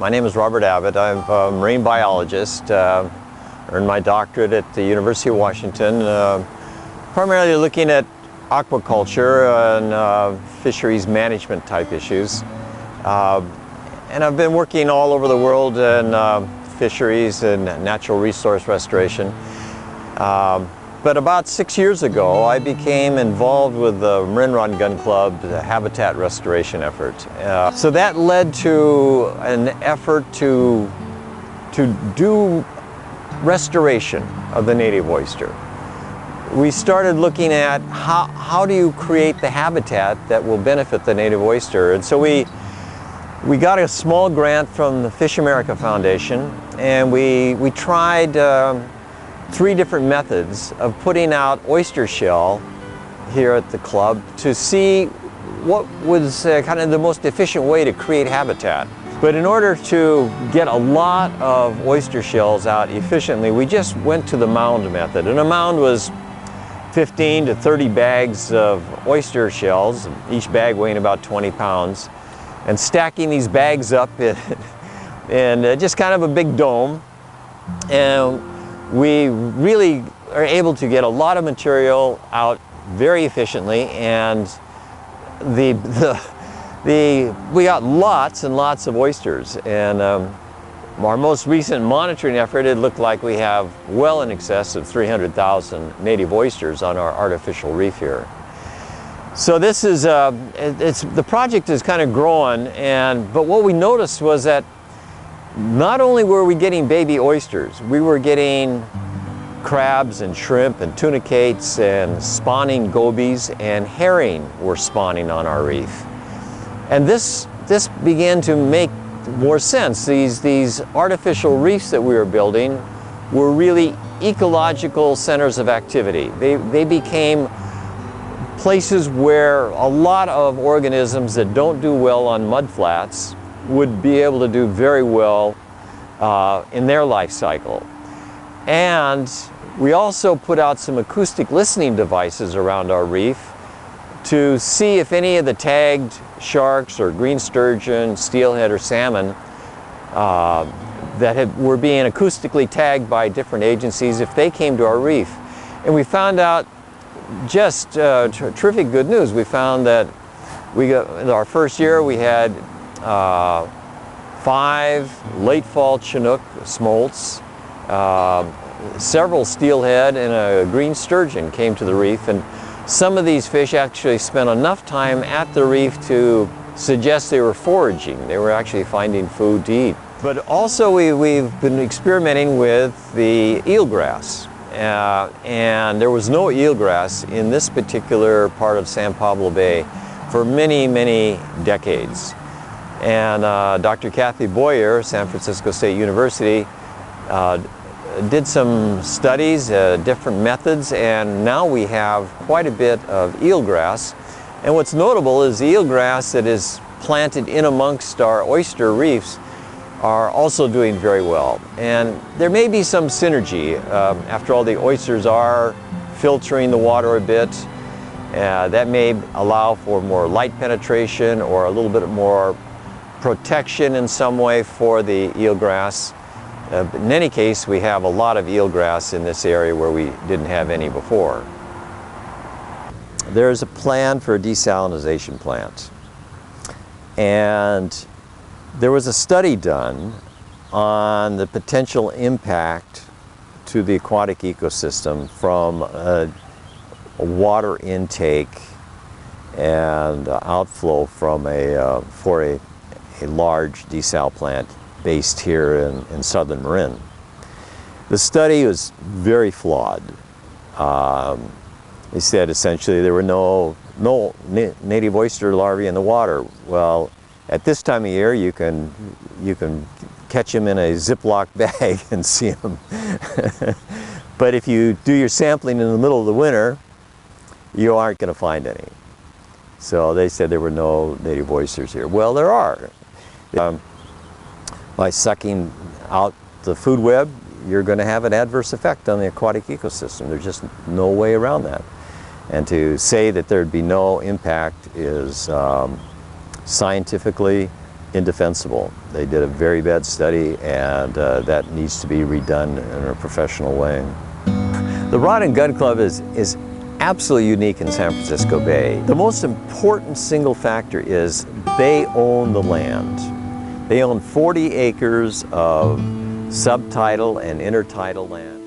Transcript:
My name is Robert Abbott. I'm a marine biologist. Earned my doctorate at the University of Washington, primarily looking at aquaculture and fisheries management type issues. And I've been working all over the world in fisheries and natural resource restoration. But about 6 years ago, I became involved with the Marin Rod and Gun Club, the habitat restoration effort. So that led to an effort to do restoration of the native oyster. We started looking at how do you create the habitat that will benefit the native oyster. And so we got a small grant from the Fish America Foundation, and we tried 3 different methods of putting out oyster shell here at the club to see what was kind of the most efficient way to create habitat. But in order to get a lot of oyster shells out efficiently, we just went to the mound method. And a mound was 15 to 30 bags of oyster shells, each bag weighing about 20 pounds, and stacking these bags up in just kind of a big dome. And we really are able to get a lot of material out very efficiently, and we got lots and lots of oysters. And our most recent monitoring effort, it looked like we have well in excess of 300,000 native oysters on our artificial reef here. So this is the project is kind of growing, but what we noticed was that not only were we getting baby oysters, we were getting crabs and shrimp and tunicates and spawning gobies, and herring were spawning on our reef. And this began to make more sense. These artificial reefs that we were building were really ecological centers of activity. They became places where a lot of organisms that don't do well on mudflats would be able to do very well in their life cycle. And we also put out some acoustic listening devices around our reef to see if any of the tagged sharks or green sturgeon, steelhead, or salmon that were being acoustically tagged by different agencies, if they came to our reef. And we found out just terrific good news. We found that in our first year we had 5 late fall Chinook smolts, several steelhead, and a green sturgeon came to the reef. And some of these fish actually spent enough time at the reef to suggest they were foraging. They were actually finding food to eat. But also we've been experimenting with the eelgrass. And there was no eelgrass in this particular part of San Pablo Bay for many, many decades. And Dr. Kathy Boyer, San Francisco State University, did some studies, different methods, and now we have quite a bit of eelgrass. And what's notable is the eelgrass that is planted in amongst our oyster reefs are also doing very well. And there may be some synergy. After all, the oysters are filtering the water a bit. That may allow for more light penetration or a little bit more protection in some way for the eelgrass. But in any case, we have a lot of eelgrass in this area where we didn't have any before. There's a plan for a desalination plant. And there was a study done on the potential impact to the aquatic ecosystem from a water intake and outflow from for a large desal plant based here in southern Marin. The study was very flawed. They said essentially there were no native oyster larvae in the water. Well, at this time of year, you can catch them in a Ziploc bag and see them. But if you do your sampling in the middle of the winter, you aren't going to find any. So they said there were no native oysters here. Well, there are. By sucking out the food web, you're going to have an adverse effect on the aquatic ecosystem. There's just no way around that. And to say that there'd be no impact is scientifically indefensible. They did a very bad study, and that needs to be redone in a professional way. The Rod and Gun Club is absolutely unique in San Francisco Bay. The most important single factor is they own the land. They own 40 acres of subtidal and intertidal land.